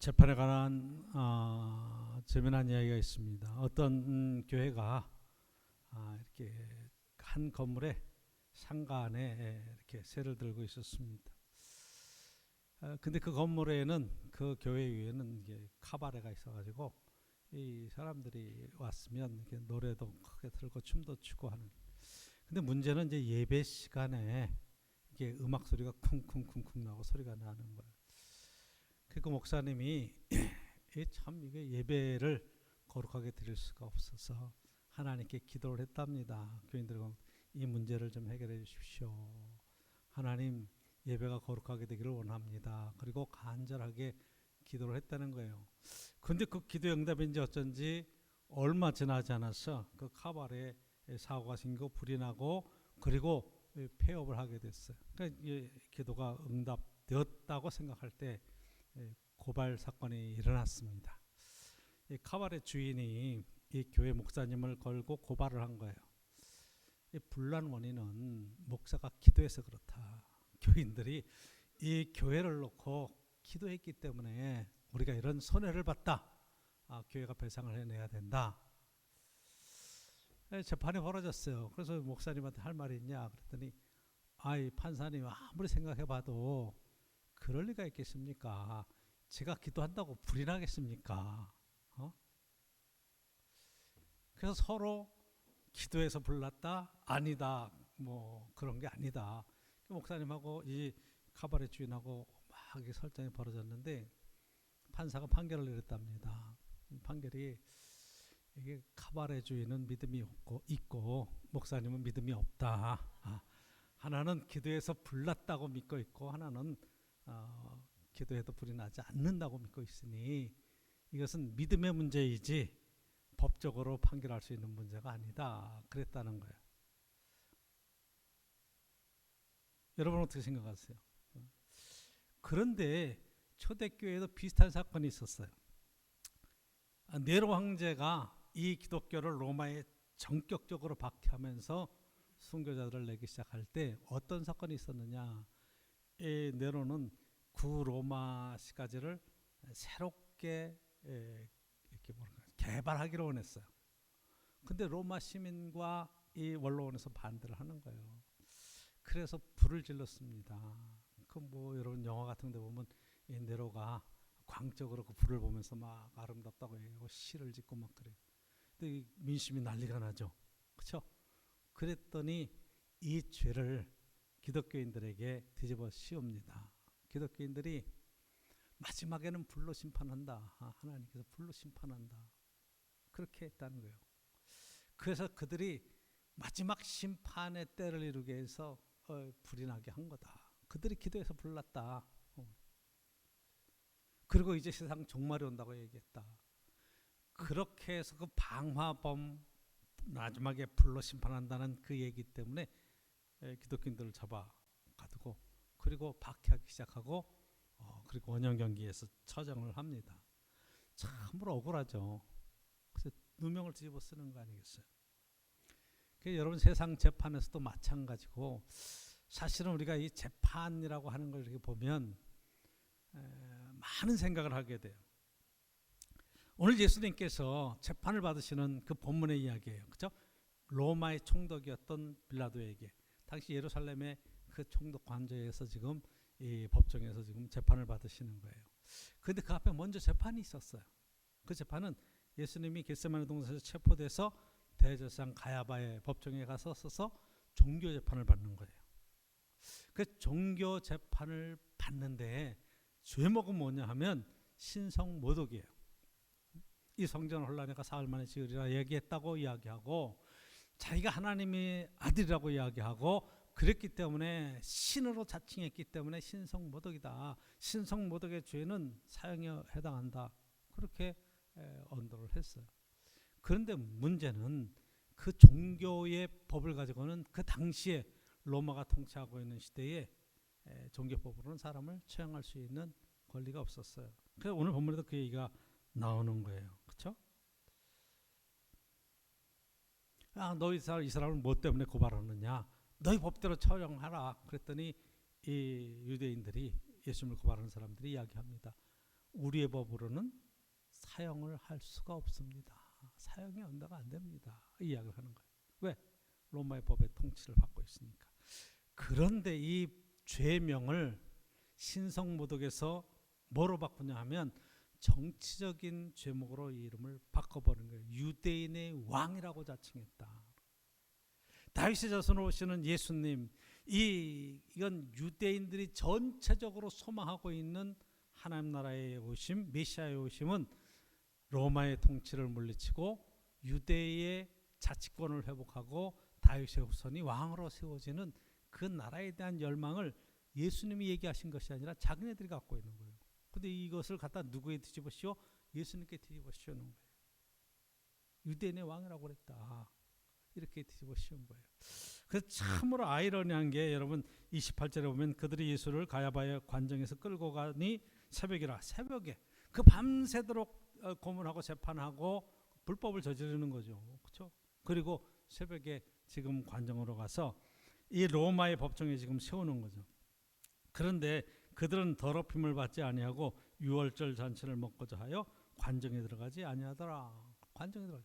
재판에 관한 재미난 이야기가 있습니다. 어떤 교회가 이렇게 한 건물에 상가 안에 이렇게 세를 들고 있었습니다. 근데 그 건물에는 그 교회 위에는 이게 카바레가 있어가지고 이 사람들이 왔으면 이렇게 노래도 크게 틀고 춤도 추고 하는. 근데 문제는 이제 예배 시간에 이게 음악 소리가 쿵쿵쿵쿵 나고 소리가 나는 거예요. 그 목사님이 참 이게 예배를 거룩하게 드릴 수가 없어서 하나님께 기도를 했답니다. 교인들과 이 문제를 좀 해결해 주십시오. 하나님, 예배가 거룩하게 되기를 원합니다. 그리고 간절하게 기도를 했다는 거예요. 근데 그 기도 응답인지 어쩐지 얼마 지나지 않아서 그 카바레에 사고가 생기고 불이 나고 그리고 폐업을 하게 됐어요. 그러니까 이 기도가 응답되었다고 생각할 때 고발 사건이 일어났습니다. 이 카바레 주인이 이 교회 목사님을 걸고 고발을 한 거예요. 이 분란 원인은 목사가 기도해서 그렇다. 교인들이 이 교회를 놓고 기도했기 때문에 우리가 이런 손해를 봤다. 교회가 배상을 해내야 된다. 재판이 벌어졌어요. 그래서 목사님한테 할 말이 있냐 그랬더니 이 판사님 아무리 생각해봐도 그럴 리가 있겠습니까? 제가 기도한다고 불이 나겠습니까? 그래서 서로 기도해서 불났다? 아니다. 뭐 그런 게 아니다. 목사님하고 이 카바레 주인하고 막 설전이 벌어졌는데 판사가 판결을 내렸답니다. 판결이 이게 카바레 주인은 믿음이 있고 목사님은 믿음이 없다. 하나는 기도해서 불났다고 믿고 있고 하나는 기도해도 불이 나지 않는다고 믿고 있으니 이것은 믿음의 문제이지 법적으로 판결할 수 있는 문제가 아니다. 그랬다는 거예요. 여러분 어떻게 생각하세요? 그런데 초대교회에도 비슷한 사건이 있었어요. 네로 황제가 이 기독교를 로마에 전격적으로 박해하면서 순교자들을 내기 시작할 때 어떤 사건이 있었느냐. 이 네로는 구로마 시가지를 새롭게 이렇게 개발하기로 원했어요. 근데 로마 시민과 이 원로원에서 반대를 하는 거예요. 그래서 불을 질렀습니다. 그 뭐 여러분 영화 같은 데 보면 이 네로가 광적으로 그 불을 보면서 막 아름답다고 얘기하고 시를 짓고 막 그래요. 근데 민심이 난리가 나죠. 그렇죠? 그랬더니 이 죄를 기독교인들에게 뒤집어 씌웁니다. 기독교인들이 마지막에는 불로 심판한다. 하나님께서 불로 심판한다. 그렇게 했다는 거예요. 그래서 그들이 마지막 심판의 때를 이루게 해서 불이 나게 한 거다. 그들이 기도해서 불났다. 그리고 이제 세상 종말이 온다고 얘기했다. 그렇게 해서 그 방화범 마지막에 불로 심판한다는 그 얘기 때문에 기독교인들을 잡아가두고 그리고 박해하기 시작하고 그리고 원형 경기에서 처형을 합니다. 참으로 억울하죠. 그래서 누명을 뒤집어 쓰는 거 아니겠어요? 여러분 세상 재판에서도 마찬가지고 사실은 우리가 이 재판이라고 하는 걸 이렇게 보면 많은 생각을 하게 돼요. 오늘 예수님께서 재판을 받으시는 그 본문의 이야기예요. 그렇죠? 로마의 총독이었던 빌라도에게 당시 예루살렘의 그 총독 관저에서 지금 이 법정에서 지금 재판을 받으시는 거예요. 그런데 그 앞에 먼저 재판이 있었어요. 그 재판은 예수님이 겟세마네 동산에서 체포돼서 대제사장 가야바의 법정에 가서 서서 종교 재판을 받는 거예요. 그 종교 재판을 받는데 죄목은 뭐냐 하면 신성모독이에요. 이 성전 혼란해가 사흘 만에 지으리라 얘기했다고 이야기하고 자기가 하나님의 아들이라고 이야기하고 그랬기 때문에 신으로 자칭했기 때문에 신성모독이다. 신성모독의 죄는 사형에 해당한다. 그렇게 언도를 했어요. 그런데 문제는 그 종교의 법을 가지고는 그 당시에 로마가 통치하고 있는 시대에 종교법으로는 사람을 처형할 수 있는 권리가 없었어요. 그래서 오늘 본문에도 그 얘기가 나오는 거예요. 그렇죠? 너희 이 사람을 뭐 때문에 고발하느냐? 너희 법대로 처형하라. 그랬더니 이 유대인들이 예수님을 고발하는 사람들이 이야기합니다. 우리의 법으로는 사형을 할 수가 없습니다. 사형이 언도가 안 됩니다. 이 이야기를 하는 거예요. 왜? 로마의 법의 통치를 받고 있으니까. 그런데 이 죄명을 신성모독에서 뭐로 바꾸냐 하면 정치적인 죄목으로 이 이름을 바꿔버린 거예요. 유대인의 왕이라고 자칭했다. 다윗의 자손으로 오시는 예수님, 이건 유대인들이 전체적으로 소망하고 있는 하나님 나라에 오심, 메시아의 오심은 로마의 통치를 물리치고 유대의 자치권을 회복하고 다윗의 후손이 왕으로 세워지는 그 나라에 대한 열망을 예수님이 얘기하신 것이 아니라 자기네들이 갖고 있는 거예요. 근데 이것을 갖다 누구에 뒤집으시오? 예수님께 뒤집으시오는 거예요. 유대인의 왕이라고 그랬다. 이렇게 뒤집어 씌운 거예요. 그래서 참으로 아이러니한 게 여러분 28절에 보면 그들이 예수를 가야바의 관정에서 끌고 가니 새벽이라. 새벽에 그 밤새도록 고문하고 재판하고 불법을 저지르는 거죠. 그렇죠? 그리고 새벽에 지금 관정으로 가서 이 로마의 법정에 지금 세우는 거죠. 그런데 그들은 더럽힘을 받지 아니하고 유월절 잔치를 먹고자 하여 관정에 들어가지 아니하더라. 관정에 들어가.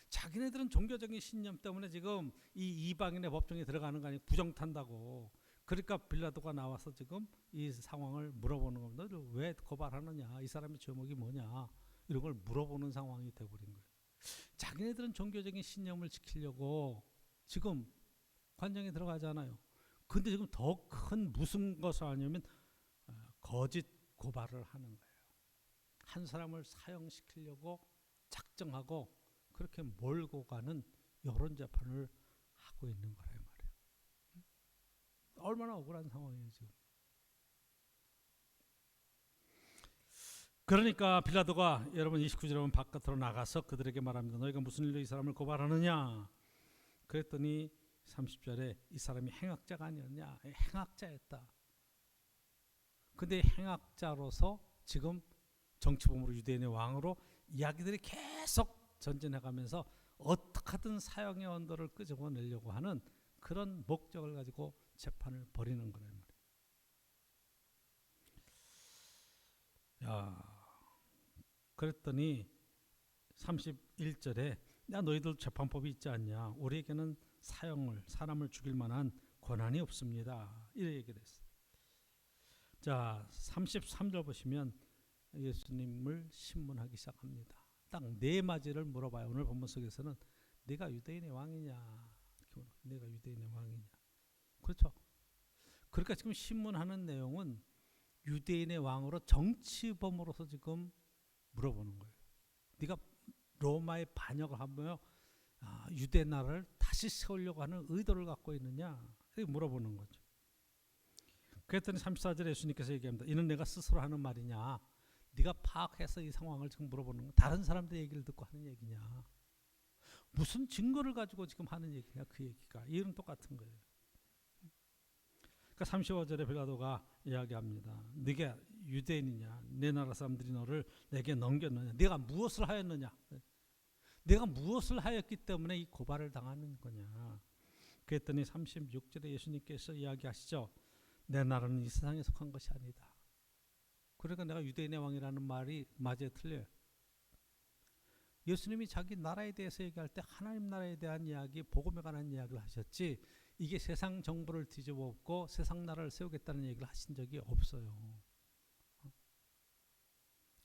자기네들은 종교적인 신념 때문에 지금 이 이방인의 법정에 들어가는 거 아니고 부정탄다고. 그러니까 빌라도가 나와서 지금 이 상황을 물어보는 겁니다. 너를 왜 고발하느냐? 이 사람의 죄목이 뭐냐? 이런 걸 물어보는 상황이 돼버린 거예요. 자기네들은 종교적인 신념을 지키려고 지금 관정에 들어가잖아요. 근데 지금 더 큰 무슨 것을 하냐면 거짓 고발을 하는 거예요. 한 사람을 사형시키려고 작정하고 그렇게 몰고 가는 여론 재판을 하고 있는 거란 말이에요. 얼마나 억울한 상황이에요 지금. 그러니까 빌라도가 여러분 29절에 보면 바깥으로 나가서 그들에게 말합니다. 너희가 무슨 일로 이 사람을 고발하느냐? 그랬더니 30절에 이 사람이 행악자가 아니었냐? 행악자였다. 근데 행악자로서 지금 정치범으로 유대인의 왕으로 이야기들이 계속 전진해가면서 어떻게든 사형의 언도를 끄집어내려고 하는 그런 목적을 가지고 재판을 벌이는 거란 말이에요. 야, 그랬더니 31절에 야 너희들 재판법이 있지 않냐? 우리에게는 사람을 죽일 만한 권한이 없습니다. 이렇게 얘기를 했어요. 자, 33절 보시면 예수님을 신문하기 시작합니다. 딱 네 마디를 물어봐요. 오늘 본문 속에서는 내가 유대인의 왕이냐? 내가 유대인의 왕이냐? 그렇죠. 그러니까 지금 신문하는 내용은 유대인의 왕으로 정치범으로서 지금 물어보는 거예요. 네가 로마의 반역을 하며 유대 나라를 다시 세우려고 하는 의도를 갖고 있느냐? 이렇게 물어보는 거죠. 그랬더니 34절에 예수님께서 얘기합니다. 이는 내가 스스로 하는 말이냐? 네가 파악해서 이 상황을 지금 물어보는 거. 다른 사람들 얘기를 듣고 하는 얘기냐? 무슨 증거를 가지고 지금 하는 얘기냐? 그 얘기가. 이는 똑같은 거예요. 그러니까 35절에 빌라도가 이야기합니다. 네가 유대인이냐? 내 나라 사람들이 너를 내게 넘겼느냐? 내가 무엇을 하였느냐? 내가 무엇을 하였기 때문에 이 고발을 당하는 거냐? 그랬더니 36절에 예수님께서 이야기하시죠. 내 나라는 이 세상에 속한 것이 아니다. 그러니까 내가 유대인의 왕이라는 말이 맞아요, 틀려요? 예수님이 자기 나라에 대해서 얘기할 때 하나님 나라에 대한 이야기, 복음에 관한 이야기를 하셨지 이게 세상 정부를 뒤집어 엎고 세상 나라를 세우겠다는 얘기를 하신 적이 없어요.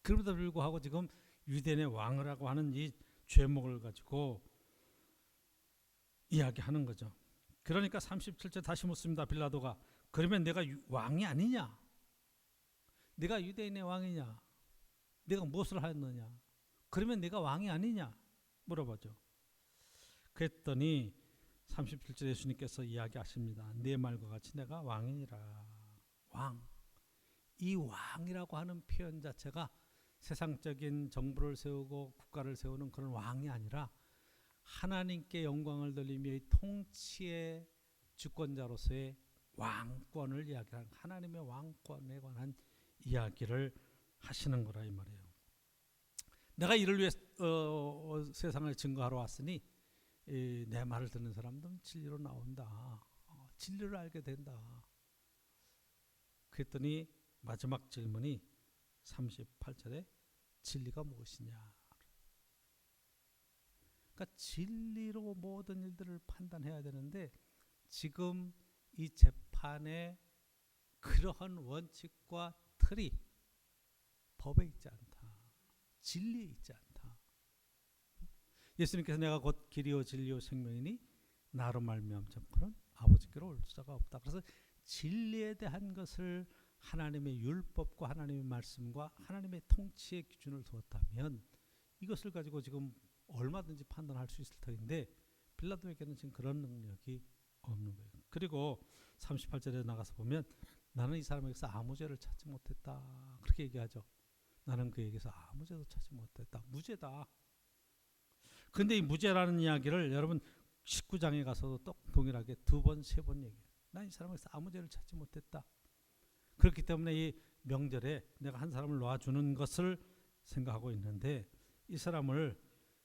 그럼에도 불구하고 지금 유대인의 왕이라고 하는 이 죄목을 가지고 이야기하는 거죠. 그러니까 37절 다시 묻습니다. 빌라도가 그러면 내가 왕이 아니냐? 내가 유대인의 왕이냐? 내가 무엇을 하였느냐? 그러면 내가 왕이 아니냐? 물어보죠. 그랬더니 37절 예수님께서 이야기하십니다. 내 말과 같이 내가 왕이니라. 왕. 이 왕이라고 하는 표현 자체가 세상적인 정부를 세우고 국가를 세우는 그런 왕이 아니라 하나님께 영광을 돌리며 이 통치의 주권자로서의 왕권을 이야기하는 하나님의 왕권에 관한 이야기를 하시는 거라 이 말이에요. 내가 이를 위해 세상을 증거하러 왔으니 내 말을 듣는 사람들은 진리로 나온다. 진리를 알게 된다. 그랬더니 마지막 질문이 38절에 진리가 무엇이냐. 그러니까 진리로 모든 일들을 판단해야 되는데 지금 이 재판에 그러한 원칙과 틀이 법에 있지 않다. 진리에 있지 않다. 예수님께서 내가 곧 길이요 진리요 생명이니 나로 말미암지 않고는 아버지께로 올 자가 없다. 그래서 진리에 대한 것을 하나님의 율법과 하나님의 말씀과 하나님의 통치의 기준을 두었다면 이것을 가지고 지금 얼마든지 판단할 수 있을 터인데 빌라도에게는 지금 그런 능력이 없는 거예요. 그리고 38절에 나가서 보면 나는 이 사람에게서 아무 죄를 찾지 못했다. 그렇게 얘기하죠. 나는 그에게서 아무 죄도 찾지 못했다. 무죄다. 근데 이 무죄라는 이야기를 여러분 19장에 가서도 또 동일하게 두 번, 세 번 얘기해요. 난 이 사람에게서 아무 죄를 찾지 못했다. 그렇기 때문에 이 명절에 내가 한 사람을 놔주는 것을 생각하고 있는데 이 사람을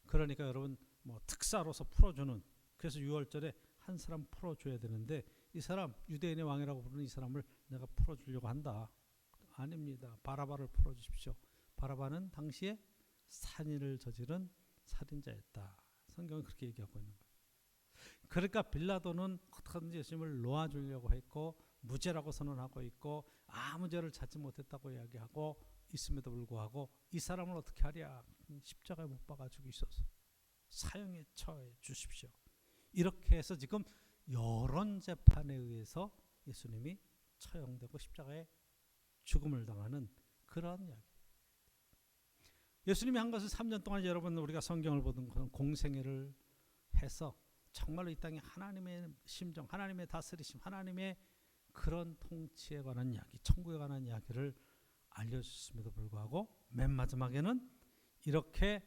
그러니까 여러분 뭐 특사로서 풀어주는 그래서 6월절에 한 사람 풀어줘야 되는데 이 사람 유대인의 왕이라고 부르는 이 사람을 내가 풀어주려고 한다. 아닙니다. 바라바를 풀어주십시오. 바라바는 당시에 살인을 저지른 살인자였다. 성경은 그렇게 얘기하고 있는 거예요. 그러니까 빌라도는 어떻게든지 예수님을 놓아주려고 했고 무죄라고 선언하고 있고 아무 죄를 찾지 못했다고 이야기하고 있음에도 불구하고 이 사람을 어떻게 하랴. 십자가에 못 박아 죽이소서. 사형에 처해 주십시오. 이렇게 해서 지금 여론 재판에 의해서 예수님이 처형되고 십자가에 죽음을 당하는 그런 이야기. 예수님이 한 것을 3년 동안 여러분 우리가 성경을 보던 그런 공생애를 해서 정말로 이 땅에 하나님의 심정, 하나님의 다스리심, 하나님의 그런 통치에 관한 이야기, 천국에 관한 이야기를 알려주셨음에도 불구하고 맨 마지막에는 이렇게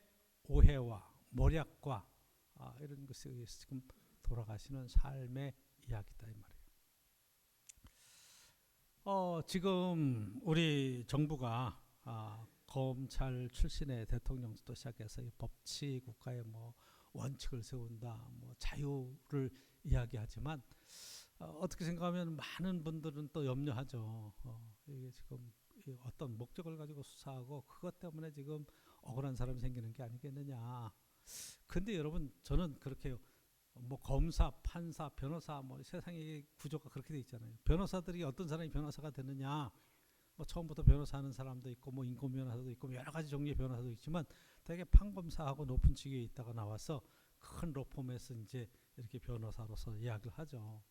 오해와 모략과 이런 것에 의해서 지금 돌아가시는 삶의 이야기다 이 말이에요. 지금 우리 정부가 검찰 출신의 대통령부터 시작해서 이 법치 국가의 뭐 원칙을 세운다, 뭐 자유를 이야기하지만 어떻게 생각하면 많은 분들은 또 염려하죠. 이게 지금 어떤 목적을 가지고 수사하고 그것 때문에 지금 억울한 사람이 생기는 게 아니겠느냐. 근데 여러분 저는 그렇게 뭐 검사, 판사, 변호사 뭐 세상의 구조가 그렇게 돼 있잖아요. 변호사들이 어떤 사람이 변호사가 되느냐. 뭐 처음부터 변호사하는 사람도 있고 뭐 인권 변호사도 있고 여러 가지 종류의 변호사도 있지만 되게 판검사하고 높은 직위에 있다가 나와서 큰 로펌에서 이제 이렇게 변호사로서 이야기를 하죠.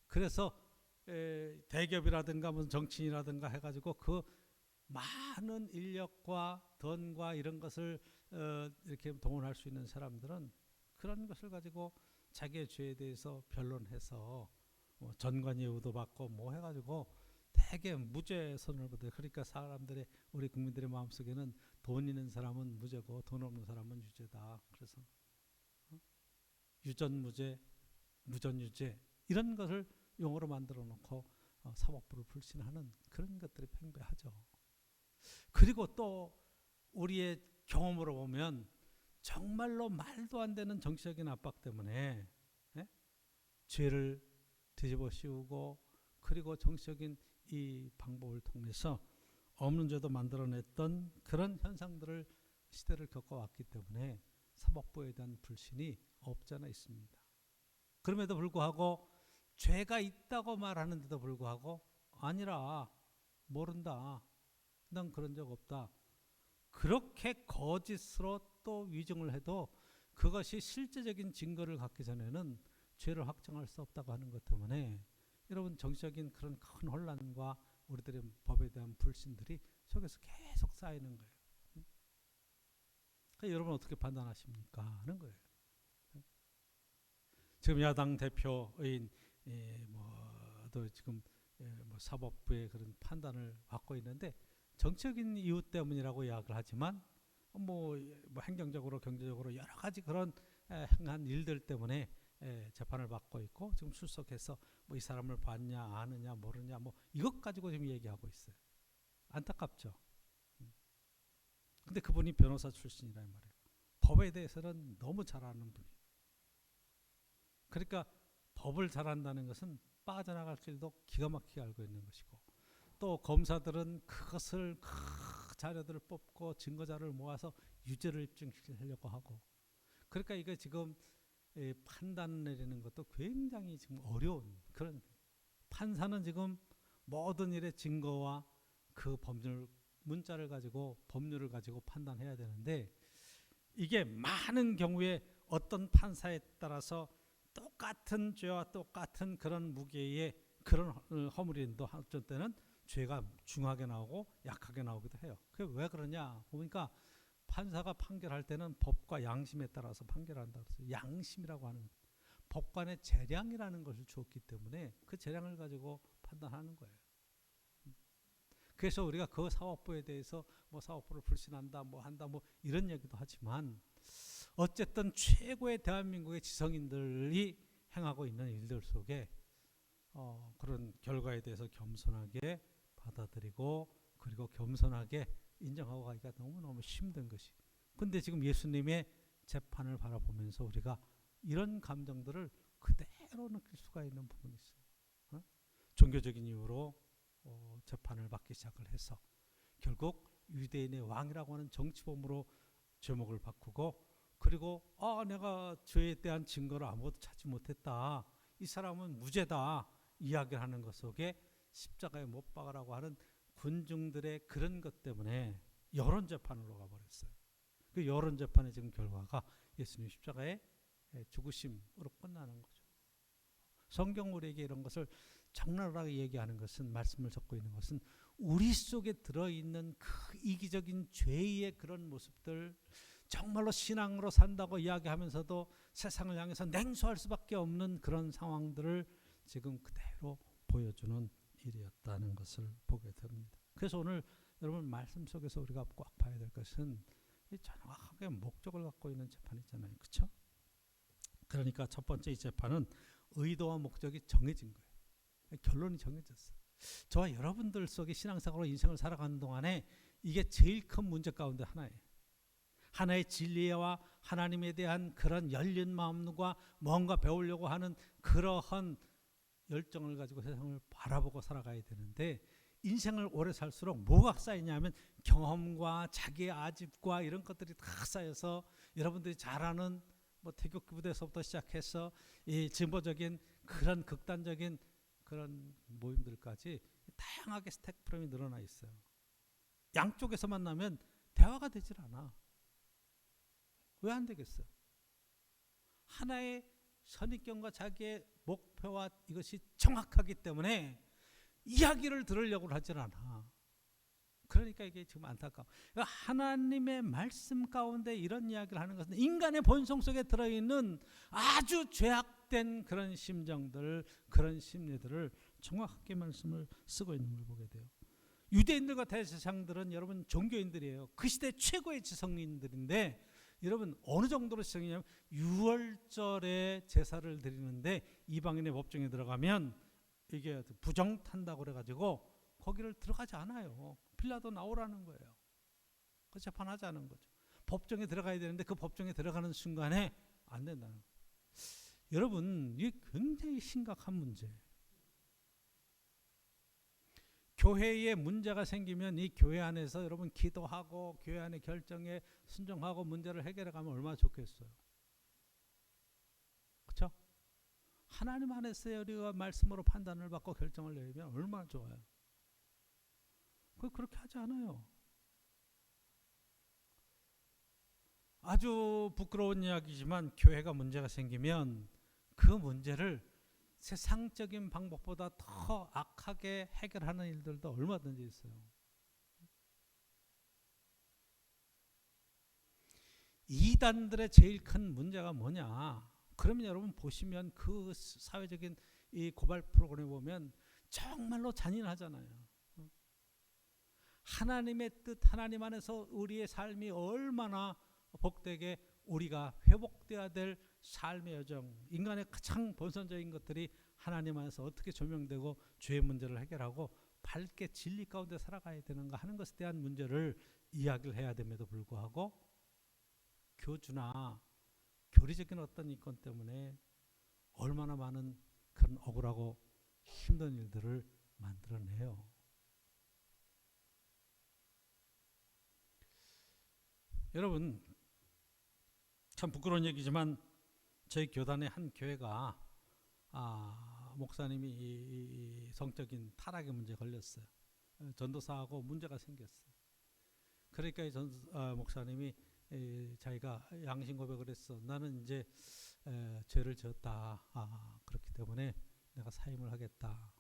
그래서 대기업이라든가 무슨 정치인이라든가 해가지고 그 많은 인력과 돈과 이런 것을 이렇게 동원할 수 있는 사람들은 그런 것을 가지고 자기의 죄에 대해서 변론해서 뭐 전관 예우도 받고 뭐 해가지고 되게 무죄 선언을 받아요. 그러니까 사람들의 우리 국민들의 마음속에는 돈 있는 사람은 무죄고 돈 없는 사람은 유죄다. 그래서 유전무죄, 무전유죄 이런 것을 용어로 만들어 놓고 사법부를 불신하는 그런 것들이 팽배하죠. 그리고 또 우리의 경험으로 보면 정말로 말도 안 되는 정치적인 압박 때문에 죄를 뒤집어 씌우고 그리고 정치적인 이 방법을 통해서 없는 죄도 만들어냈던 그런 현상들을 시대를 겪어왔기 때문에 사법부에 대한 불신이 없잖아 있습니다. 그럼에도 불구하고 죄가 있다고 말하는데도 불구하고 아니라 모른다. 난 그런 적 없다. 그렇게 거짓으로 또 위증을 해도 그것이 실제적인 증거를 갖기 전에는 죄를 확정할 수 없다고 하는 것 때문에 여러분 정치적인 그런 큰 혼란과 우리들의 법에 대한 불신들이 속에서 계속 쌓이는 거예요. 그러니까 여러분 어떻게 판단하십니까? 하는 거예요. 지금 야당 대표인 뭐도 지금 뭐 사법부의 그런 판단을 받고 있는데 정치적인 이유 때문이라고 이야기를 하지만 뭐 행정적으로 경제적으로 여러 가지 그런 행한 일들 때문에 재판을 받고 있고 지금 출석해서 뭐 이 사람을 봤냐 아느냐 모르냐 뭐 이것 가지고 지금 얘기하고 있어요. 안타깝죠. 근데 그분이 변호사 출신이란 말이에요. 법에 대해서는 너무 잘 아는 분이에요. 그러니까 법을 잘 안다는 것은 빠져나갈 길도 기가 막히게 알고 있는 것이고 또 검사들은 그것을 자료들을 뽑고 증거 자료를 모아서 유죄를 입증시키려고 하고, 그러니까 이거 지금 판단 내리는 것도 굉장히 지금 어려운 그런, 판사는 지금 모든 일의 증거와 그 법률 문자를 가지고 법률을 가지고 판단해야 되는데, 이게 많은 경우에 어떤 판사에 따라서 똑같은 죄와 똑같은 그런 무게의 그런 허물인도 어쩔 때는 죄가 중하게 나오고 약하게 나오기도 해요. 그게 왜 그러냐 보니까, 판사가 판결할 때는 법과 양심에 따라서 판결한다 그래서 양심이라고 하는, 법관의 재량이라는 것을 주었기 때문에 그 재량을 가지고 판단하는 거예요. 그래서 우리가 그 사법부에 대해서 뭐 사법부를 불신한다, 뭐 한다, 뭐 이런 얘기도 하지만, 어쨌든 최고의 대한민국의 지성인들이 행하고 있는 일들 속에 그런 결과에 대해서 겸손하게 받아들이고, 그리고 겸손하게 인정하고 가기가 너무너무 힘든 것이. 근데 지금 예수님의 재판을 바라보면서 우리가 이런 감정들을 그대로 느낄 수가 있는 부분이 있어요. 종교적인 이유로 재판을 받기 시작을 해서 결국 유대인의 왕이라고 하는 정치범으로 제목을 바꾸고, 그리고 내가 죄에 대한 증거를 아무것도 찾지 못했다, 이 사람은 무죄다 이야기를 하는 것 속에 십자가에 못 박으라고 하는 군중들의 그런 것 때문에 여론재판으로 가버렸어요. 그 여론재판의 지금 결과가 예수님 십자가의 죽으심으로 끝나는 거죠. 성경 우리에게 이런 것을 적나라하게 얘기하는 것은, 말씀을 적고 있는 것은 우리 속에 들어있는 그 이기적인 죄의 그런 모습들, 정말로 신앙으로 산다고 이야기하면서도 세상을 향해서 냉소할 수밖에 없는 그런 상황들을 지금 그대로 보여주는 일이었다는 것을 보게 됩니다. 그래서 오늘 여러분 말씀 속에서 우리가 꼭 봐야 될 것은, 이 정확하게 목적을 갖고 있는 재판이잖아요. 그렇죠? 그러니까 첫 번째 이 재판은 의도와 목적이 정해진 거예요. 결론이 정해졌어요. 저와 여러분들 속에 신앙생활로 인생을 살아가는 동안에 이게 제일 큰 문제 가운데 하나예요. 하나의 진리와 하나님에 대한 그런 열린 마음과 뭔가 배우려고 하는 그러한 열정을 가지고 세상을 바라보고 살아가야 되는데, 인생을 오래 살수록 뭐가 쌓이냐면 경험과 자기의 아집과 이런 것들이 다 쌓여서, 여러분들이 잘 아는 뭐 태극기 부대에서부터 시작해서 이 진보적인 그런 극단적인 그런 모임들까지 다양하게 스택 프레임이 늘어나 있어요. 양쪽에서 만나면 대화가 되질 않아. 왜 안 되겠어요? 하나의 선입견과 자기의 목표와 이것이 정확하기 때문에 이야기를 들으려고 하질 않아. 그러니까 이게 지금 안타까워. 하나님의 말씀 가운데 이런 이야기를 하는 것은 인간의 본성 속에 들어있는 아주 죄악된 그런 심정들, 그런 심리들을 정확하게 말씀을 쓰고 있는 걸 보게 돼요. 유대인들과 대제사장들은 여러분 종교인들이에요. 그 시대 최고의 지성인들인데, 여러분 어느 정도로 지성이냐면 유월절에 제사를 드리는데 이방인의 법정에 들어가면 이게 부정탄다고 그래가지고 거기를 들어가지 않아요. 빌라도 나오라는 거예요. 그 재판하자는 거죠. 법정에 들어가야 되는데 그 법정에 들어가는 순간에 안 된다는 거예요. 여러분 이게 굉장히 심각한 문제예요. 교회에 문제가 생기면 이 교회 안에서 여러분 기도하고 교회 안의 결정에 순종하고 문제를 해결해 가면 얼마나 좋겠어요. 그렇죠? 하나님 안에서 우리가 말씀으로 판단을 받고 결정을 내리면 얼마나 좋아요. 그렇게 하지 않아요. 아주 부끄러운 이야기지만 교회가 문제가 생기면 그 문제를 세상적인 방법보다 더 악하게 해결하는 일들도 얼마든지 있어요. 이단들의 제일 큰 문제가 뭐냐? 그러면 여러분 보시면 그 사회적인 이 고발 프로그램 보면 정말로 잔인하잖아요. 하나님의 뜻, 하나님 안에서 우리의 삶이 얼마나 복되게 우리가 회복되어야 될 삶의 여정, 인간의 가장 본선적인 것들이 하나님 안에서 어떻게 조명되고 죄의 문제를 해결하고 밝게 진리 가운데 살아가야 되는가 하는 것에 대한 문제를 이야기를 해야 됨에도 불구하고 교주나 교리적인 어떤 이권 때문에 얼마나 많은 그런 억울하고 힘든 일들을 만들어내요. 여러분 참 부끄러운 얘기지만 저희 교단의 한 교회가 목사님이 이 성적인 타락의 문제에 걸렸어요. 전도사하고 문제가 생겼어요. 그러니까 목사님이 자기가 양심 고백을 했어. 나는 이제 죄를 지었다. 그렇기 때문에 내가 사임을 하겠다.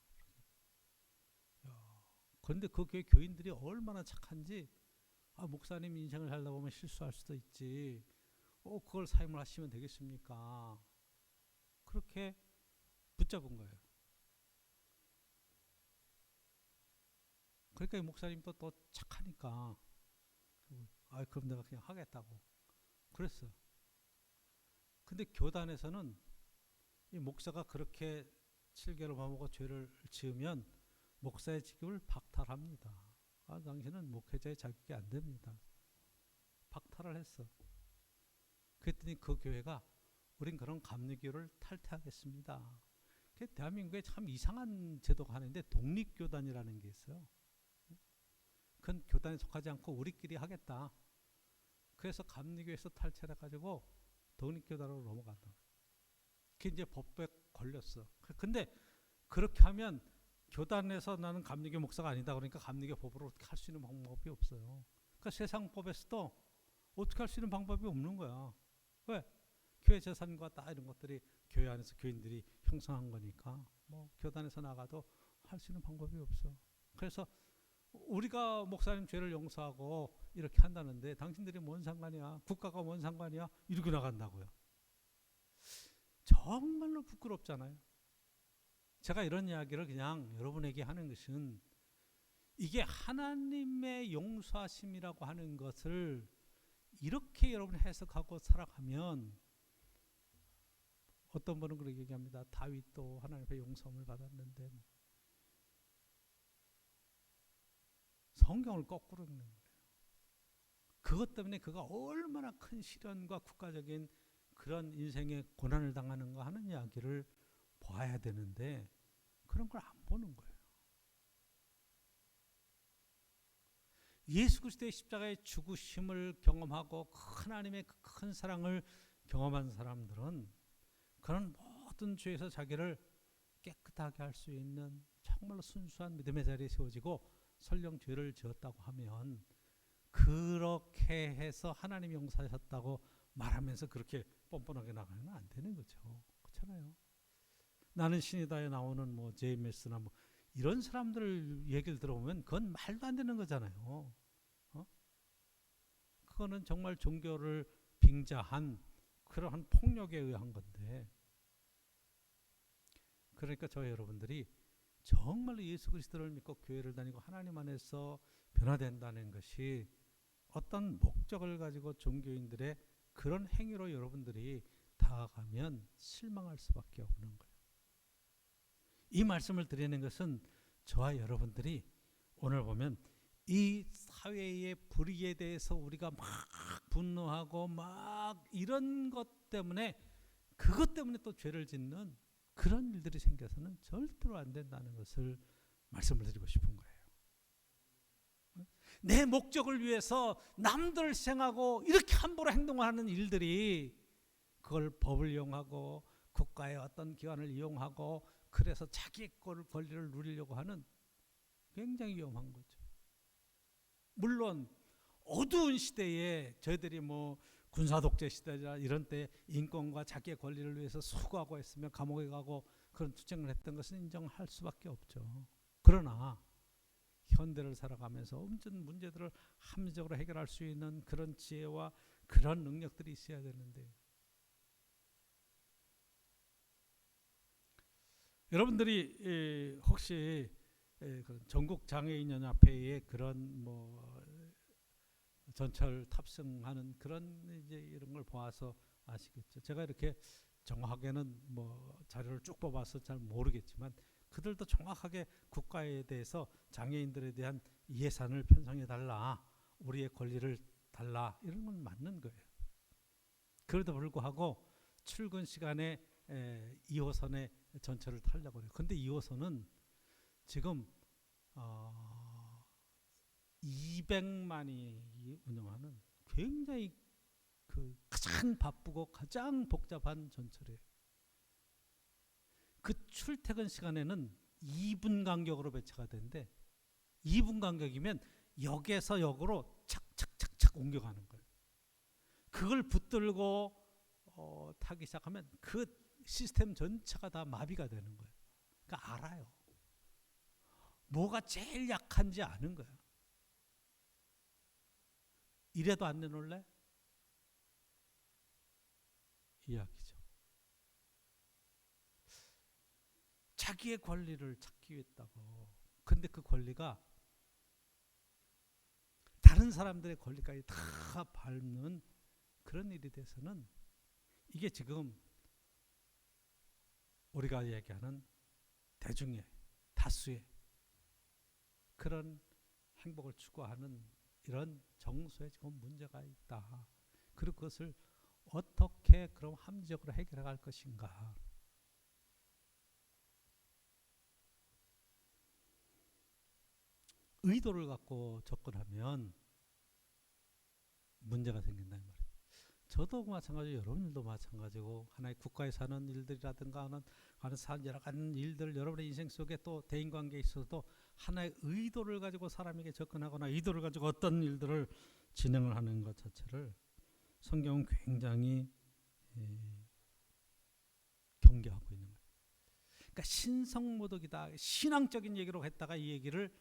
그런데 그 교회 교인들이 얼마나 착한지, 목사님 인생을 살다 보면 실수할 수도 있지. 그걸 사임을 하시면 되겠습니까? 그렇게 붙잡은 거예요. 그러니까 이 목사님도 또 착하니까 그럼 내가 그냥 하겠다고 그랬어요. 근데 교단에서는 이 목사가 그렇게 7개월 범하고 죄를 지으면 목사의 직급을 박탈합니다. 당신은 목회자의 자격이 안 됩니다. 박탈을 했어. 그랬더니 그 교회가 우린 그런 감리교를 탈퇴하겠습니다. 대한민국에 참 이상한 제도가 하나 있는데 독립교단이라는 게 있어요. 그건 교단에 속하지 않고 우리끼리 하겠다. 그래서 감리교에서 탈퇴를 해가지고 독립교단으로 넘어간다. 그게 이제 법에 걸렸어. 근데 그렇게 하면 교단에서 나는 감리교 목사가 아니다 그러니까 감리교 법으로 어떻게 할 수 있는 방법이 없어요. 그러니까 세상법에서도 어떻게 할 수 있는 방법이 없는 거야. 왜? 교회 재산과 다 이런 것들이 교회 안에서 교인들이 형성한 거니까 뭐 교단에서 나가도 할 수 있는 방법이 없어. 그래서 우리가 목사님 죄를 용서하고 이렇게 한다는데 당신들이 뭔 상관이야? 국가가 뭔 상관이야? 이러고 나간다고요. 정말로 부끄럽잖아요. 제가 이런 이야기를 그냥 여러분에게 하는 것은 이게 하나님의 용서하심이라고 하는 것을 이렇게 여러분 해석하고 살아가면, 어떤 분은 그렇게 얘기합니다. 다윗도 하나님의 용서함을 받았는데 성경을 거꾸로 읽는 거예요. 그것 때문에 그가 얼마나 큰 시련과 국가적인 그런 인생의 고난을 당하는가 하는 이야기를 봐야 되는데 그런 걸 안 보는 거예요. 예수 그리스도의 십자가의 죽으심을 경험하고 하나님의 큰 사랑을 경험한 사람들은 그런 모든 죄에서 자기를 깨끗하게 할 수 있는 정말로 순수한 믿음의 자리에 세워지고 설령 죄를 지었다고 하면 그렇게 해서 하나님이 용서하셨다고 말하면서 그렇게 뻔뻔하게 나가면 안 되는 거죠. 그렇잖아요. 나는 신이다에 나오는 뭐 제이메스나 뭐 이런 사람들 얘기를 들어보면 그건 말도 안 되는 거잖아요. 그거는 정말 종교를 빙자한 그러한 폭력에 의한 건데, 그러니까 저희 여러분들이 정말로 예수 그리스도를 믿고 교회를 다니고 하나님 안에서 변화된다는 것이 어떤 목적을 가지고 종교인들의 그런 행위로 여러분들이 다가가면 실망할 수밖에 없는 거예요. 이 말씀을 드리는 것은 저와 여러분들이 오늘 보면 이 사회의 불의에 대해서 우리가 막 분노하고 막 이런 것 때문에, 그것 때문에 또 죄를 짓는 그런 일들이 생겨서는 절대로 안 된다는 것을 말씀을 드리고 싶은 거예요. 내 목적을 위해서 남들을 희생하고 이렇게 함부로 행동하는 일들이, 그걸 법을 이용하고 국가의 어떤 기관을 이용하고 그래서 자기의 권리를 누리려고 하는 굉장히 위험한 거죠. 물론 어두운 시대에 저희들이 뭐 군사독재 시대나 이런 때 인권과 자기의 권리를 위해서 수고하고 했으며 감옥에 가고 그런 투쟁을 했던 것은 인정할 수밖에 없죠. 그러나 현대를 살아가면서 엄청 문제들을 합리적으로 해결할 수 있는 그런 지혜와 그런 능력들이 있어야 되는데, 여러분들이 혹시 전국 장애인 연합회의 그런 뭐 전철 탑승하는 그런 이제 이런 걸 보아서 아시겠죠. 제가 이렇게 정확하게는 뭐 자료를 쭉 뽑아서 잘 모르겠지만 그들도 정확하게 국가에 대해서 장애인들에 대한 예산을 편성해 달라, 우리의 권리를 달라, 이런 건 맞는 거예요. 그래도 불구하고 출근 시간에 2호선에 전철을 타려고 해요. 근데 2호선은 지금 200만이 운영하는 굉장히 그 가장 바쁘고 가장 복잡한 전철이에요. 그 출퇴근 시간에는 2분 간격으로 배차가 되는데 2분 간격이면 역에서 역으로 착착착착 옮겨가는 거예요. 그걸 붙들고 타기 시작하면 그 시스템 전체가 다 마비가 되는 거예요. 그러니까 알아요. 뭐가 제일 약한지 아는 거예요. 이래도 안 내놓을래? 이야기죠. 자기의 권리를 찾기 위했다고. 근데 그 권리가 다른 사람들의 권리까지 다 밟는 그런 일이 돼서는 이게 지금 우리가 얘기하는 대중의 다수의 그런 행복을 추구하는 이런 정서에 지금 문제가 있다. 그리고 그것을 어떻게 그럼 합리적으로 해결해 갈 것인가. 의도를 갖고 접근하면 문제가 생긴다 이 말이에요. 저도 마찬가지고 여러분들도 마찬가지고 하나의 국가에서 하는 일들이라든가 하는 여러 가지 일들 여러분의 인생 속에 또 대인관계에 있어서도 하나의 의도를 가지고 사람에게 접근하거나 의도를 가지고 어떤 일들을 진행을 하는 것 자체를 성경은 굉장히 경계하고 있는 거예요. 그러니까 신성모독이다. 신앙적인 얘기로 했다가 이 얘기를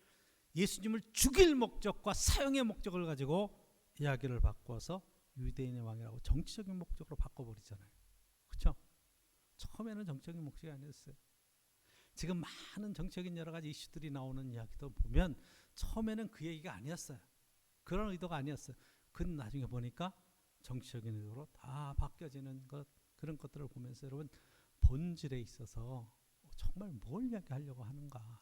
예수님을 죽일 목적과 사용의 목적을 가지고 이야기를 바꿔서 유대인의 왕이라고 정치적인 목적으로 바꿔버리잖아요. 그렇죠? 처음에는 정치적인 목적이 아니었어요. 지금 많은 정치적인 여러 가지 이슈들이 나오는 이야기도 보면 처음에는 그 얘기가 아니었어요. 그런 의도가 아니었어요. 근데 나중에 보니까 정치적인 의도로 다 바뀌어지는 것, 그런 것들을 보면서 여러분 본질에 있어서 정말 뭘 이야기하려고 하는가.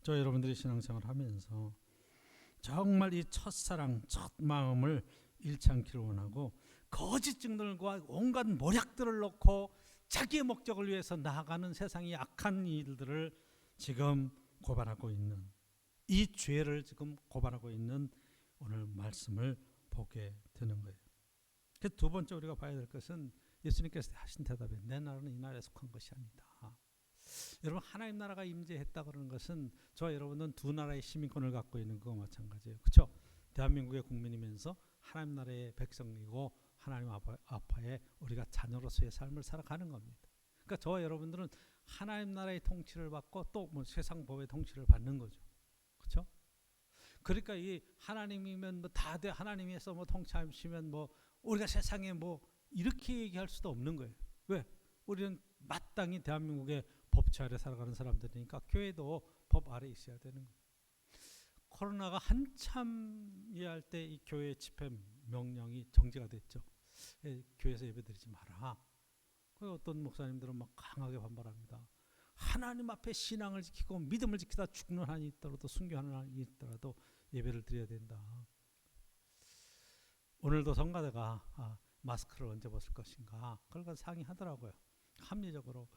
저 여러분들이 신앙생활을 하면서 정말 이 첫사랑, 첫 마음을 잃지 않기를 원하고 거짓 증들과 온갖 모략들을 놓고 자기의 목적을 위해서 나아가는 세상의 악한 일들을 지금 고발하고 있는 이 죄를 지금 고발하고 있는 오늘 말씀을 보게 되는 거예요. 두 번째 우리가 봐야 될 것은 예수님께서 하신 대답에 내 나라는 이 나라에 속한 것이 아니다. 여러분 하나님 나라가 임재했다 그러는 것은 저와 여러분은 두 나라의 시민권을 갖고 있는 것과 마찬가지예요. 그렇죠? 대한민국의 국민이면서 하나님 나라의 백성이고 하나님 아파에 우리가 자녀로서의 삶을 살아가는 겁니다. 그러니까 저와 여러분들은 하나님 나라의 통치를 받고 또 뭐 세상 법의 통치를 받는 거죠. 그렇죠? 그러니까 이 하나님이면 뭐 다 돼 하나님에서 뭐 통치하시면 뭐 우리가 세상에 뭐 이렇게 얘기할 수도 없는 거예요. 왜? 우리는 마땅히 대한민국의 법치 아래 살아가는 사람들이니까 교회도 법 아래 있어야 되는 거예요. 코로나가 한참 이해할 때 이 교회 집회 명령이 정지가 됐죠. 교회에서 예배드리지 마라. 어떤 목사님들은 막 강하게 반발합니다. 하나님 앞에 신앙을 지키고 믿음을 지키다 죽는 한이 있더라도 순교하는 한이 있더라도 예배를 드려야 된다. 오늘도 성가대가 마스크를 언제 벗을 것인가 그걸 상의하더라고요. 합리적으로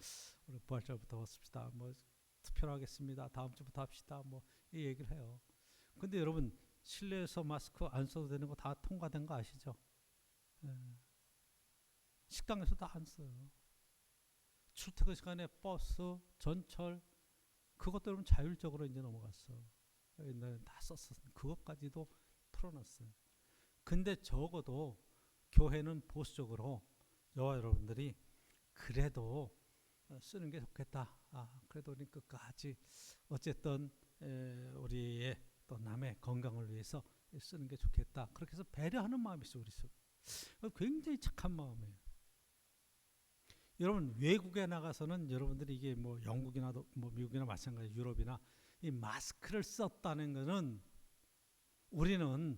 우리 부활절부터 벗읍시다. 뭐 투표를 하겠습니다. 다음 주부터 합시다. 뭐 이 얘기를 해요. 근데 여러분 실내에서 마스크 안 써도 되는 거 다 통과된 거 아시죠? 식당에서 다 안 써요. 출퇴근 시간에 버스, 전철 그것도 여러분 자율적으로 이제 넘어갔어. 옛날에 다 썼었어. 그것까지도 풀어놨어요. 근데 적어도 교회는 보수적으로 저와 여러분들이 그래도 쓰는 게 좋겠다. 그래도 우리 끝까지 어쨌든 우리의 또 남의 건강을 위해서 쓰는 게 좋겠다. 그렇게 해서 배려하는 마음이 있어 우리 속에. 굉장히 착한 마음이에요. 여러분 외국에 나가서는 여러분들이 이게 뭐 영국이나 뭐 미국이나 마찬가지 유럽이나 이 마스크를 썼다는 것은 우리는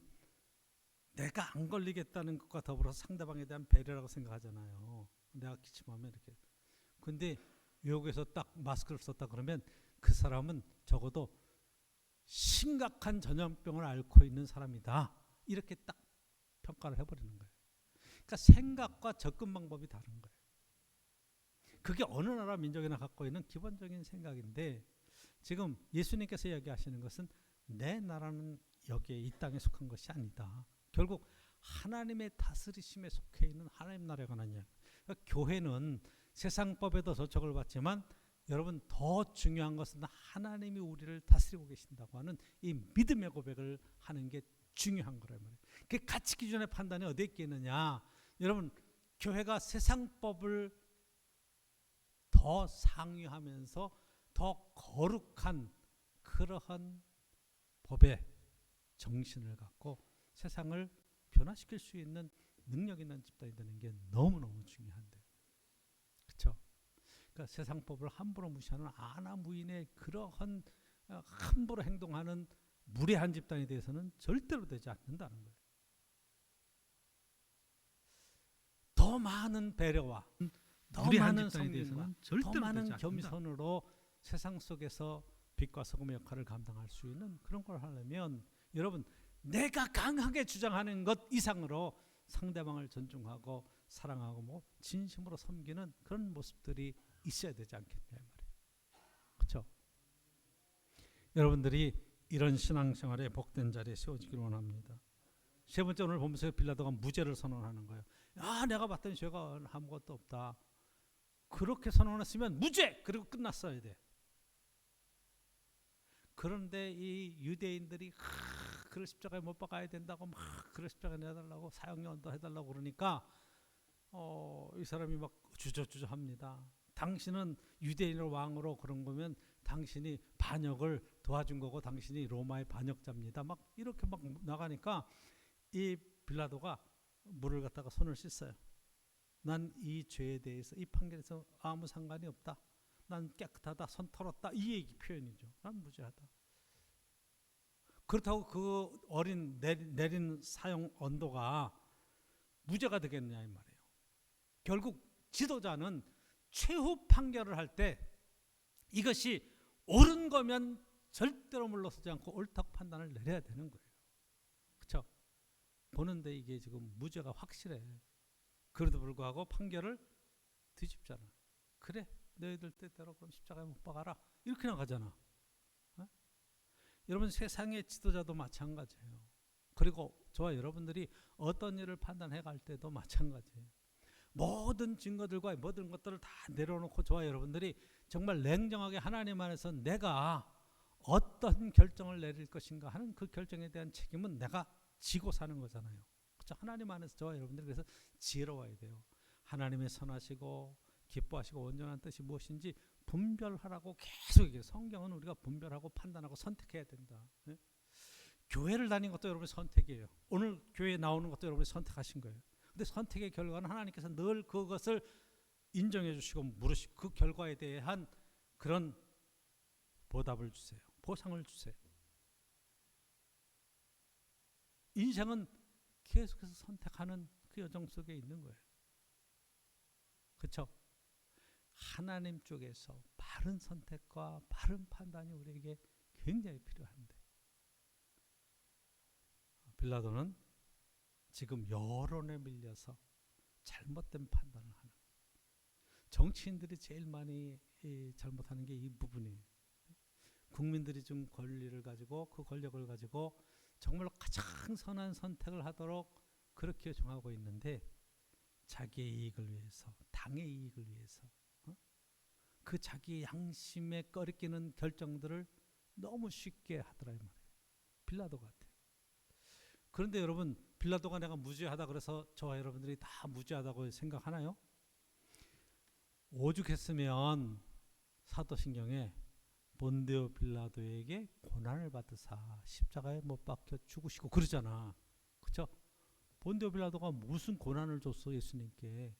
내가 안 걸리겠다는 것과 더불어서 상대방에 대한 배려라고 생각하잖아요. 내가 기침하면 이렇게. 근데 외국에서 딱 마스크를 썼다 그러면 그 사람은 적어도 심각한 전염병을 앓고 있는 사람이다. 이렇게 딱 평가를 해버리는 거예요. 그러니까 생각과 접근 방법이 다른 거예요. 그게 어느 나라 민족이나 갖고 있는 기본적인 생각인데 지금 예수님께서 이야기하시는 것은 내 나라는 여기에 이 땅에 속한 것이 아니다. 결국 하나님의 다스리심에 속해 있는 하나님 나라에 관한 이야기. 그러니까 교회는 세상법에도 저촉을 받지만 여러분 더 중요한 것은 하나님이 우리를 다스리고 계신다고 하는 이 믿음의 고백을 하는 게 중요한 거란 말이에요. 그 가치 기준의 판단이 어디에 있겠느냐. 여러분 교회가 세상법을 더 상위하면서 더 거룩한 그러한 법의 정신을 갖고 세상을 변화시킬 수 있는 능력 있는 집단이 되는 게 너무너무 중요한데, 그렇죠? 그러니까 세상법을 함부로 무시하는 아나무인의 그러한 함부로 행동하는 무례한 집단에 대해서는 절대로 되지 않는다는 거예요. 더 많은 배려와 더 많은 성령과 더 많은 겸손으로 세상 속에서 빛과 소금의 역할을 감당할 수 있는 그런 걸 하려면 여러분 내가 강하게 주장하는 것 이상으로 상대방을 존중하고 사랑하고 뭐 진심으로 섬기는 그런 모습들이 있어야 되지 않겠냐 말이에요. 그렇죠? 여러분들이 이런 신앙생활에 복된 자리에 세워지기를 원합니다. 세 번째, 오늘 보면서 빌라도가 무죄를 선언하는 거예요. 내가 봤더니 죄가 아무것도 없다. 그렇게 선언했으면 무죄! 그리고 끝났어야 돼. 그런데 이 유대인들이 그를 십자가에 못 박아야 된다고 막 그를 십자가에 내달라고 사형연도 해달라고 그러니까 이 사람이 막 주저주저합니다. 당신은 유대인을 왕으로 그런 거면 당신이 반역을 도와준 거고 당신이 로마의 반역자입니다. 막 이렇게 막 나가니까 이 빌라도가 물을 갖다가 손을 씻어요. 난 이 죄에 대해서 이 판결에서 아무 상관이 없다. 난 깨끗하다. 손 털었다. 이 얘기 표현이죠. 난 무죄하다. 그렇다고 그 어린 내린 사형 언도가 무죄가 되겠느냐 이 말이에요. 결국 지도자는 최후 판결을 할 때 이것이 옳은 거면 절대로 물러서지 않고 옳다고 판단을 내려야 되는 거예요. 그렇죠? 보는데 이게 지금 무죄가 확실해. 그래도 불구하고 판결을 뒤집잖아. 그래, 너희들 뜻대로 그럼 십자가에 못 박아라. 이렇게 나가잖아. 여러분 세상의 지도자도 마찬가지예요. 그리고 저와 여러분들이 어떤 일을 판단해 갈 때도 마찬가지예요. 모든 증거들과 모든 것들을 다 내려놓고 저와 여러분들이 정말 냉정하게 하나님 안에서 내가 어떤 결정을 내릴 것인가 하는 그 결정에 대한 책임은 내가 지고 사는 거잖아요. 그렇죠? 하나님 안에서 저와 여러분들이 그래서 지혜로워야 돼요. 하나님의 선하시고 기뻐하시고 온전한 뜻이 무엇인지 분별하라고 계속 얘기해요. 성경은 우리가 분별하고 판단하고 선택해야 된다. 네? 교회를 다니는 것도 여러분의 선택이에요. 오늘 교회에 나오는 것도 여러분이 선택하신 거예요. 근데 선택의 결과는 하나님께서 늘 그것을 인정해 주시고 물으시고 그 결과에 대한 그런 보답을 주세요. 보상을 주세요. 인생은 계속해서 선택하는 그 여정 속에 있는 거예요. 그렇죠? 하나님 쪽에서 바른 선택과 바른 판단이 우리에게 굉장히 필요한데 빌라도는 지금 여론에 밀려서 잘못된 판단을 하는, 정치인들이 제일 많이 잘못하는 게 이 부분이에요. 국민들이 준 권리를 가지고 그 권력을 가지고 정말로 가장 선한 선택을 하도록 그렇게 정하고 있는데 자기의 이익을 위해서, 당의 이익을 위해서 그 자기 양심에 꺼리끼는 결정들을 너무 쉽게 하더라 이 말이에요. 빌라도 같아요. 그런데 여러분 빌라도가 내가 무죄하다 그래서 저와 여러분들이 다 무죄하다고 생각하나요? 오죽했으면 사도신경에 본디오 빌라도에게 고난을 받으사 십자가에 못 박혀 죽으시고 그러잖아. 그렇죠? 본디오 빌라도가 무슨 고난을 줬어 예수님께?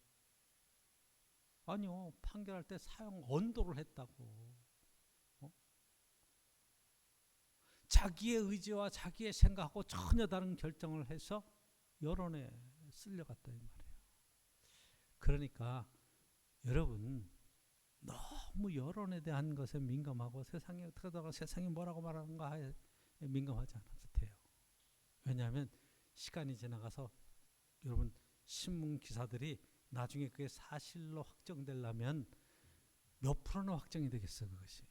아니요, 판결할 때 사형 언도를 했다고. 자기의 의지와 자기의 생각하고 전혀 다른 결정을 해서 여론에 쓸려갔다 이 말이에요. 그러니까 여러분 너무 여론에 대한 것에 민감하고 세상이 어떻게 하다가 세상이 뭐라고 말하는가에 민감하지 않아도 돼요. 왜냐하면 시간이 지나가서 여러분 신문 기사들이 나중에 그게 사실로 확정되려면 몇 프로나 확정이 되겠어 그것이.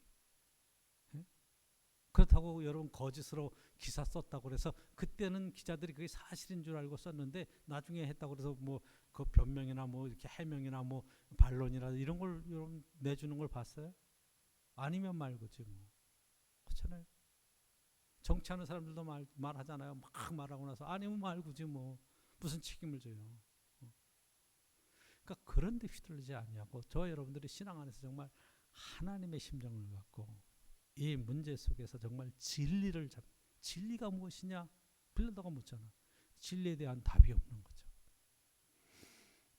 그렇다고 여러분 거짓으로 기사 썼다고 그래서 그때는 기자들이 그게 사실인 줄 알고 썼는데 나중에 했다고 그래서 뭐 그 변명이나 뭐 이렇게 해명이나 뭐 반론이나 이런 걸 여러분 내주는 걸 봤어요? 아니면 말고지 뭐. 그렇잖아요. 정치하는 사람들도 말하잖아요. 막 말하고 나서 아니면 말고지 뭐 무슨 책임을 져요. 그러니까 그런 데 휘둘리지 않냐고. 저 여러분들이 신앙 안에서 정말 하나님의 심정을 갖고 이 문제 속에서 정말 진리를 진리가 무엇이냐? 빌라도가 묻잖아. 진리에 대한 답이 없는 거죠.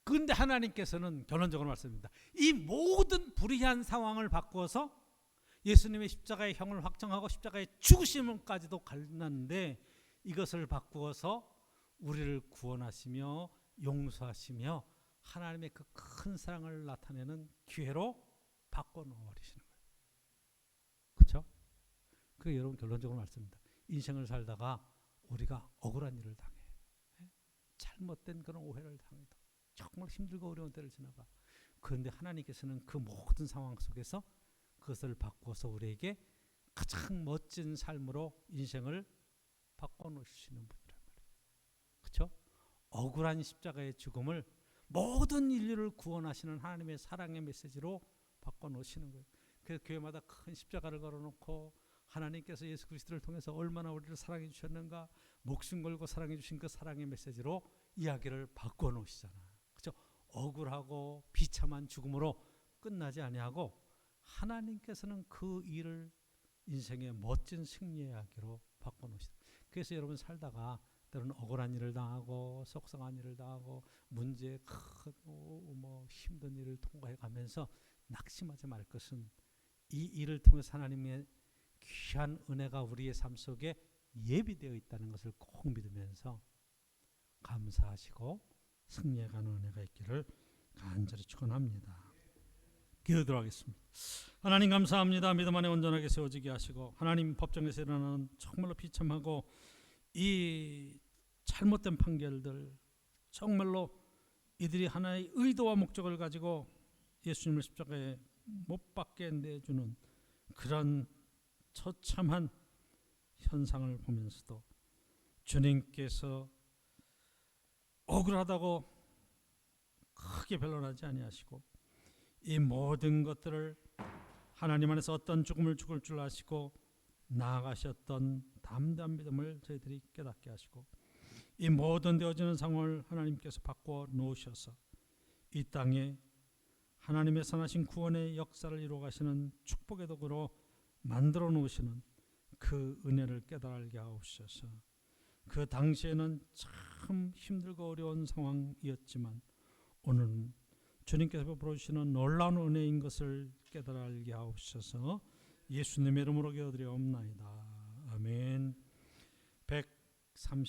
그런데 하나님께서는 결론적으로 말씀합니다. 이 모든 불의한 상황을 바꾸어서 예수님의 십자가의 형을 확정하고 십자가의 죽으심까지도 갈랐는데 이것을 바꾸어서 우리를 구원하시며 용서하시며 하나님의 그 큰 사랑을 나타내는 기회로 바꿔놓아버리시는 거예요. 그렇죠? 그게 여러분 결론적으로 말씀입니다. 인생을 살다가 우리가 억울한 일을 당해. 잘못된 그런 오해를 당해도 정말 힘들고 어려운 때를 지나가. 그런데 하나님께서는 그 모든 상황 속에서 그것을 바꿔서 우리에게 가장 멋진 삶으로 인생을 바꿔놓으시는 분이란 말이에요. 그렇죠? 억울한 십자가의 죽음을 모든 인류를 구원하시는 하나님의 사랑의 메시지로 바꿔놓으시는 거예요. 그래서 교회마다 큰 십자가를 걸어놓고 하나님께서 예수 그리스도를 통해서 얼마나 우리를 사랑해 주셨는가, 목숨 걸고 사랑해 주신 그 사랑의 메시지로 이야기를 바꿔놓으시잖아요. 그렇죠? 억울하고 비참한 죽음으로 끝나지 아니하고 하나님께서는 그 일을 인생의 멋진 승리의 이야기로 바꿔놓으시다. 그래서 여러분 살다가 때로는 억울한 일을 당하고 속상한 일을 당하고 문제 크고 뭐 힘든 일을 통과해 가면서 낙심하지 말 것은 이 일을 통해서 하나님의 귀한 은혜가 우리의 삶 속에 예비되어 있다는 것을 꼭 믿으면서 감사하시고 승리해가는 은혜가 있기를 간절히 축원합니다. 기도하도록 하겠습니다. 하나님 감사합니다. 믿음 안에 온전하게 세워지게 하시고 하나님 법정에서 일어나는 정말로 비참하고 이 잘못된 판결들 정말로 이들이 하나의 의도와 목적을 가지고 예수님을 십자가에 못 박게 내주는 그런 처참한 현상을 보면서도 주님께서 억울하다고 크게 변론하지 아니하시고 이 모든 것들을 하나님 안에서 어떤 죽음을 죽을 줄 아시고 나아가셨던 담대한 믿음을 저희들이 깨닫게 하시고 이 모든 되어지는 상황을 하나님께서 바꿔 놓으셔서 이 땅에 하나님의 선하신 구원의 역사를 이루어 가시는 축복의 도구로 만들어 놓으시는 그 은혜를 깨달게 하옵소서. 그 당시에는 참 힘들고 어려운 상황이었지만 오늘은 주님께서 베풀어 주시는 놀라운 은혜인 것을 깨달게 하옵소서. 예수님의 이름으로 기도드리옵나이다. 아멘. 130